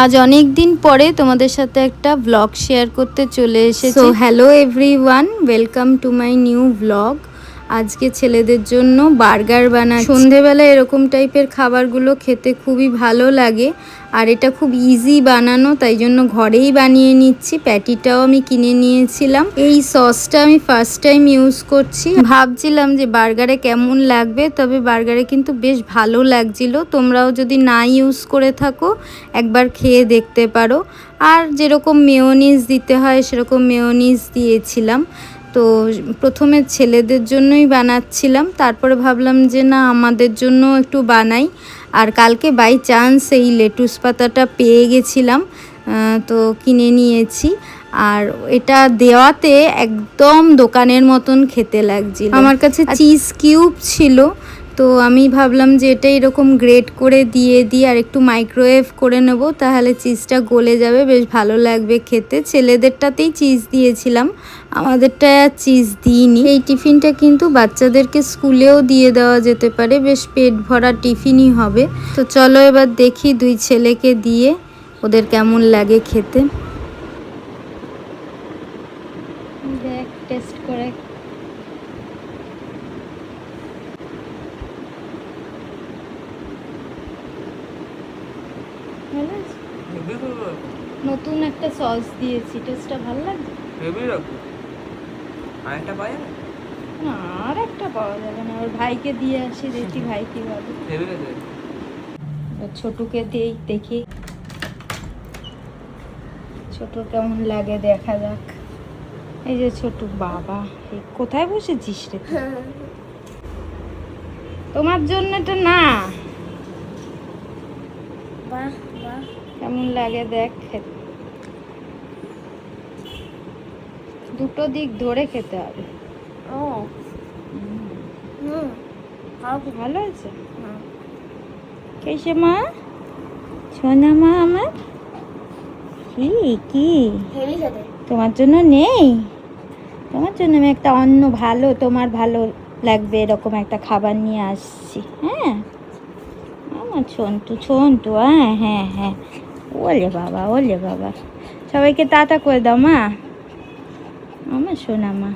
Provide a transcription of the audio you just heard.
আজ অনেক দিন পরে তোমাদের সাথে একটা ব্লগ শেয়ার করতে চলে এসেছি। So hello everyone, welcome to my new blog. আজকে ছেলেদের জন্য বার্গার বানাচ্ছি। সন্ধেবেলা এরকম টাইপের খাবারগুলো খেতে খুবই ভালো লাগে, আর এটা খুব ইজি বানানো, তাই জন্য ঘরেই বানিয়ে নিচ্ছি। প্যাটিটাও আমি কিনে নিয়েছিলাম। এই সসটা আমি ফার্স্ট টাইম ইউজ করছি। ভাবছিলাম যে বার্গারে কেমন লাগবে, তবে বার্গারে কিন্তু বেশ ভালো লাগছিল। তোমরাও যদি না ইউজ করে থাকো একবার খেয়ে দেখতে পারো। আর যেরকম মেয়োনিজ দিতে হয় সেরকম মেয়োনিজ দিয়েছিলাম। তো প্রথমে ছেলেদের জন্যই বানাচ্ছিলাম, তারপরে ভাবলাম যে না, আমাদের জন্য একটু বানাই। আর কালকে বাই চান্স এই লেটুস পাতাটা পেয়ে গেছিলাম, তো কিনে নিয়েছি। আর এটা দেওয়াতে একদম দোকানের মতন খেতে লাগছিল। আমার কাছে চিজ কিউব ছিল, তো আমি ভাবলাম যে এটা এরকম গ্রেট করে দিয়ে দিই আর একটু মাইক্রোওয়েভ করে নেব, তাহলে চিজটা গলে যাবে, বেশ ভালো লাগবে খেতে। ছেলেদেরটাতেই চিজ দিয়েছিলাম, আমাদেরটা চিজ দিইনি। এই টিফিনটা কিন্তু বাচ্চাদেরকে স্কুলেও দিয়ে দেওয়া যেতে পারে, বেশ পেট ভরা টিফিনই হবে। তো চলো এবার দেখি দুই ছেলেকে দিয়ে ওদের কেমন লাগে খেতে। দেখ, টেস্ট করে। নতুন একটা সস দিয়েছি, টেস্টটা ভালো লাগছে। না, আর একটা পাওয়া যাবে না, ওর ভাইকে দিয়ে আসি, দেখি ভাই কি বলে। ছোটুকে দিই, দেখি ছোট কেমন লাগে, দেখা যাক। এই যে ছোটু, বাবা কোথায় বসেছিস রে? তোমার জন্য তো না, কেমন লাগে দেখ। দুটো দিক ধরে খেতে হবে। ভালো আছে কেসে মা, সোনা মা আমার? কি তোমার জন্য নেই? তোমার জন্য আমি একটা অন্য ভালো, তোমার ভালো লাগবে এরকম একটা খাবার নিয়ে আসছি। হ্যাঁ আমার ছন্টু, হ্যাঁ হ্যাঁ হ্যাঁ। ওলে বাবা, ওলে বাবা, সবাইকে টাটা করে দাও মা, আমার সোনা মা।